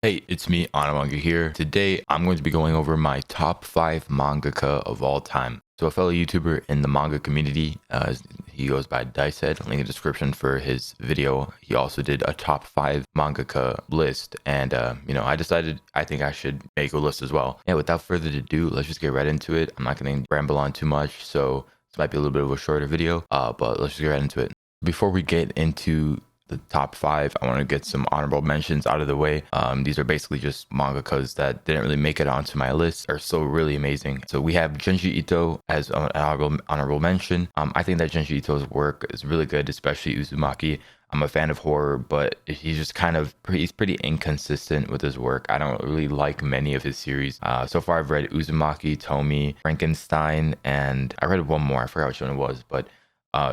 Hey, it's me, Ino here. Today, I'm going to be going over my top 5 mangaka of all time. So a fellow YouTuber in the manga community, he goes by Dicehead, link in the description for his video. He also did a top 5 mangaka list, and I decided I think I should make a list as well. And without further ado, let's just get right into it. I'm not going to ramble on too much, so this might be a little bit of a shorter video, but let's just get right into it. Before we get into the top 5, I want to get some honorable mentions out of the way. These are basically just mangakas that didn't really make it onto my list, are so really amazing. So we have Junji Ito as an honorable mention. I think that Junji Ito's work is really good, especially Uzumaki. I'm a fan of horror, but he's just he's pretty inconsistent with his work. I don't really like many of his series. So far I've read Uzumaki, Tomi, Frankenstein, and I read one more. I forgot which one it was, but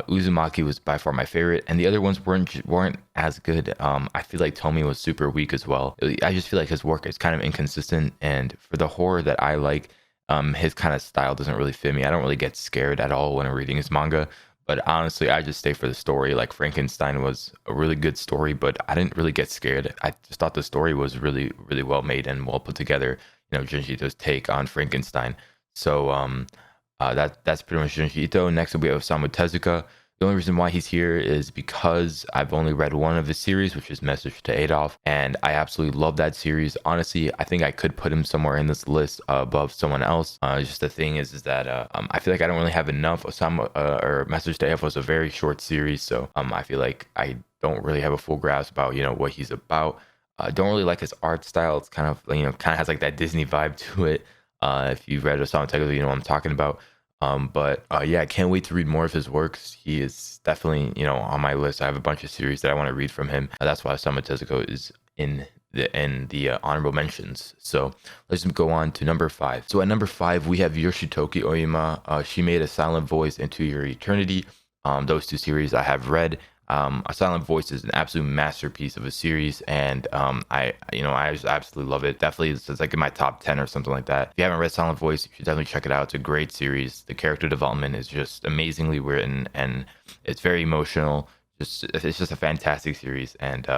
Uzumaki was by far my favorite, and the other ones weren't as good. I feel like Tomi was super weak as well. I just feel like his work is kind of inconsistent, and for the horror that I like, his kind of style doesn't really fit me. I don't really get scared at all when I'm reading his manga, but honestly, I just stay for the story. Like Frankenstein was a really good story, but I didn't really get scared. I just thought the story was really, really well made and well put together. Junji Ito's take on Frankenstein. So that's pretty much Junji Ito. Next up, we have Osamu Tezuka. The only reason why he's here is because I've only read one of his series, which is Message to Adolf, and I absolutely love that series. Honestly, I think I could put him somewhere in this list above someone else. Just the thing is that I feel like I don't really have enough. Osamu or Message to Adolf was a very short series, so I feel like I don't really have a full grasp about what he's about. Don't really like his art style. It's kind of has like that Disney vibe to it. If you've read Osamu Tezuka, you know what I'm talking about. Yeah, I can't wait to read more of his works. He is definitely, on my list. I have a bunch of series that I want to read from him. That's why Osamu Tezuka is in the honorable mentions. So let's go on to number 5. So at number 5, we have Yoshitoki Oyema. She made A Silent Voice into Your Eternity. Those two series I have read. A Silent Voice is an absolute masterpiece of a series, and I just absolutely love it. Definitely, it's like in my top 10 or something like that. If you haven't read Silent Voice, you should definitely check it out. It's a great series. The character development is just amazingly written, and it's very emotional. It's just a fantastic series. And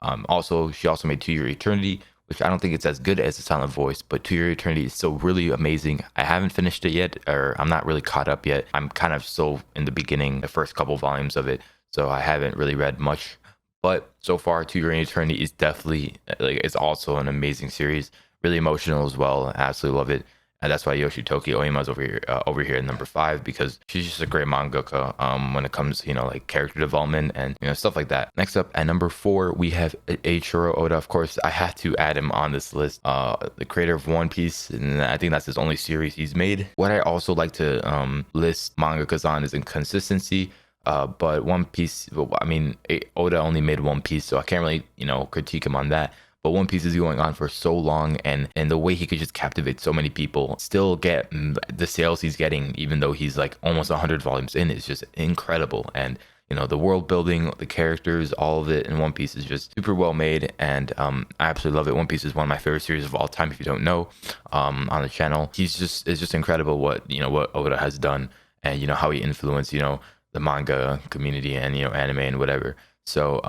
also, she also made To Your Eternity, which I don't think it's as good as A Silent Voice, but To Your Eternity is still really amazing. I haven't finished it yet, or I'm not really caught up yet. I'm kind of still in the beginning, the first couple volumes of it. So I haven't really read much, but so far, To Your Eternity is definitely it's also an amazing series, really emotional as well. I absolutely love it, and that's why Yoshitoki Oyema is over here at number 5, because she's just a great mangaka when it comes to like character development and stuff like that. Next up at number 4, we have Churro Oda. Of course, I had to add him on this list. The creator of One Piece, and I think that's his only series he's made. What I also like to list mangakas on is inconsistency. But One Piece, I mean, Oda only made One Piece, so I can't really, critique him on that. But One Piece is going on for so long, and the way he could just captivate so many people, still get the sales he's getting, even though he's like almost 100 volumes in, is just incredible. And the world building, the characters, all of it in One Piece is just super well made, and I absolutely love it. One Piece is one of my favorite series of all time. If you don't know, on the channel, it's just incredible what Oda has done, and how he influenced the manga community and anime and whatever. So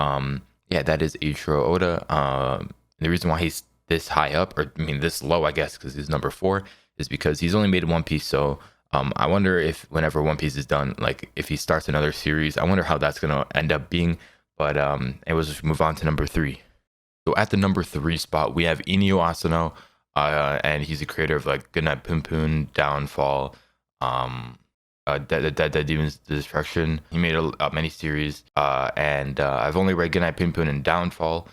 yeah, that is Churro Oda. The reason why he's this high up, or I mean this low, I guess, because he's number 4, is because he's only made One Piece. So I wonder if whenever One Piece is done, like if he starts another series, I wonder how that's gonna end up being. But it was just move on to number 3. So at the number 3 spot, we have Ino Asano, and he's the creator of like Goodnight Punpun, Downfall, Dead Demon's Destruction. He made many series, and I've only read Goodnight Punpun and Downfall,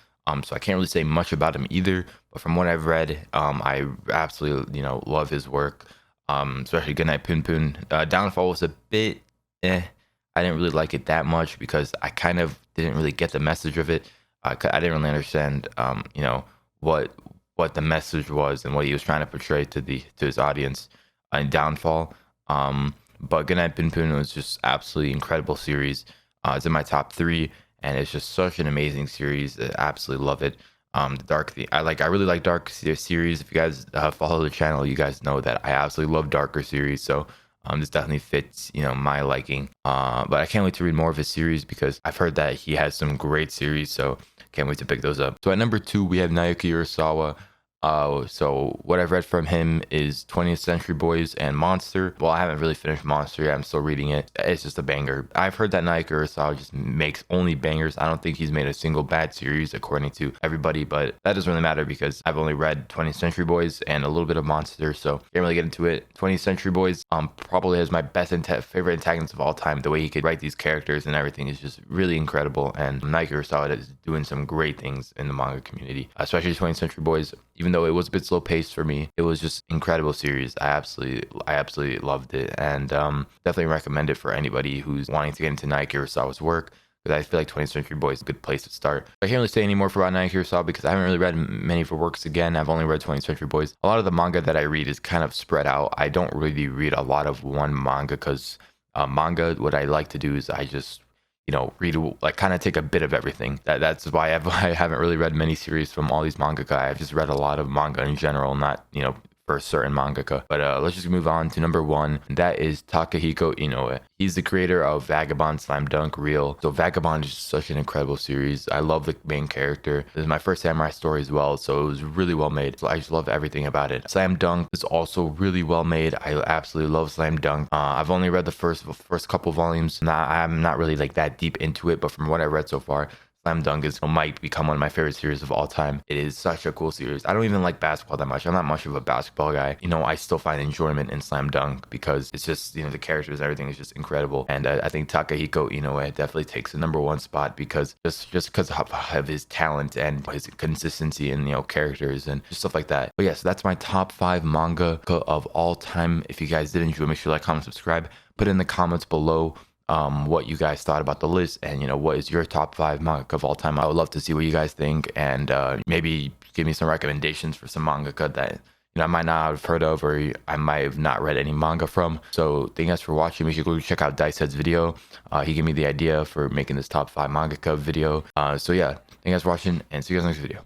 so I can't really say much about him either. But from what I've read, I absolutely love his work, especially Goodnight Punpun. Downfall was a bit I didn't really like it that much because I kind of didn't really get the message of it. I didn't really understand what the message was and what he was trying to portray to his audience in Downfall. But Goodnight Punpun was just absolutely incredible series. It's in my top 3, and it's just such an amazing series. I absolutely love it. I really like dark series. If you guys follow the channel, you guys know that I absolutely love darker series. So this definitely fits my liking. But I can't wait to read more of his series because I've heard that he has some great series. So Can't wait to pick those up. So at number 2, we have Nayuki Urasawa. So what I've read from him is 20th Century Boys and Monster. Well, I haven't really finished Monster yet. I'm still reading it. It's just a banger. I've heard that Nayuki Urasawa just makes only bangers. I don't think he's made a single bad series according to everybody, but that doesn't really matter because I've only read 20th Century Boys and a little bit of Monster, so can't really get into it. 20th Century Boys probably has my best favorite antagonist of all time. The way he could write these characters and everything is just really incredible, and Nayuki Urasawa is doing some great things in the manga community, especially 20th Century Boys. Even though it was a bit slow paced for me, it was just incredible series. I absolutely loved it, and definitely recommend it for anybody who's wanting to get into Nayuki Urasawa's work. Because I feel like 20th Century Boys is a good place to start. I can't really say any more about Nayuki Urasawa because I haven't really read many of her works. Again, I've only read 20th Century Boys. A lot of the manga that I read is kind of spread out. I don't really read a lot of one manga because manga, what I like to do is I just read, like, kind of take a bit of everything. That's why I haven't really read many series from all these mangaka. I've just read a lot of manga in general, not for a certain mangaka. But let's just move on to number 1. That is Takahiko Inou. He's the creator of Vagabond, Slam Dunk, Real. So Vagabond is such an incredible series. I love the main character. This is my first samurai story as well, so it was really well made. So I just love everything about it. Slam Dunk is also really well made. I absolutely love Slam Dunk. I've only read the first couple volumes. I'm not really like that deep into it, but from what I read so far, Slam Dunk might become one of my favorite series of all time. It is such a cool series. I don't even like basketball that much. I'm not much of a basketball guy. I still find enjoyment in Slam Dunk because it's just, the characters, everything is just incredible. And I think Takahiko Inou definitely takes the number 1 spot because just because of his talent and his consistency in, characters and just stuff like that. But yes, that's my top 5 manga of all time. If you guys did enjoy, make sure to like, comment, subscribe. Put in the comments below what you guys thought about the list, and what is your top 5 manga of all time. I would love to see what you guys think, and maybe give me some recommendations for some mangaka that I might not have heard of, or I might have not read any manga from. So thank you guys for watching. Make sure to go check out Dicehead's video. He gave me the idea for making this top 5 mangaka video. So yeah, thank you guys for watching, and see you guys next video.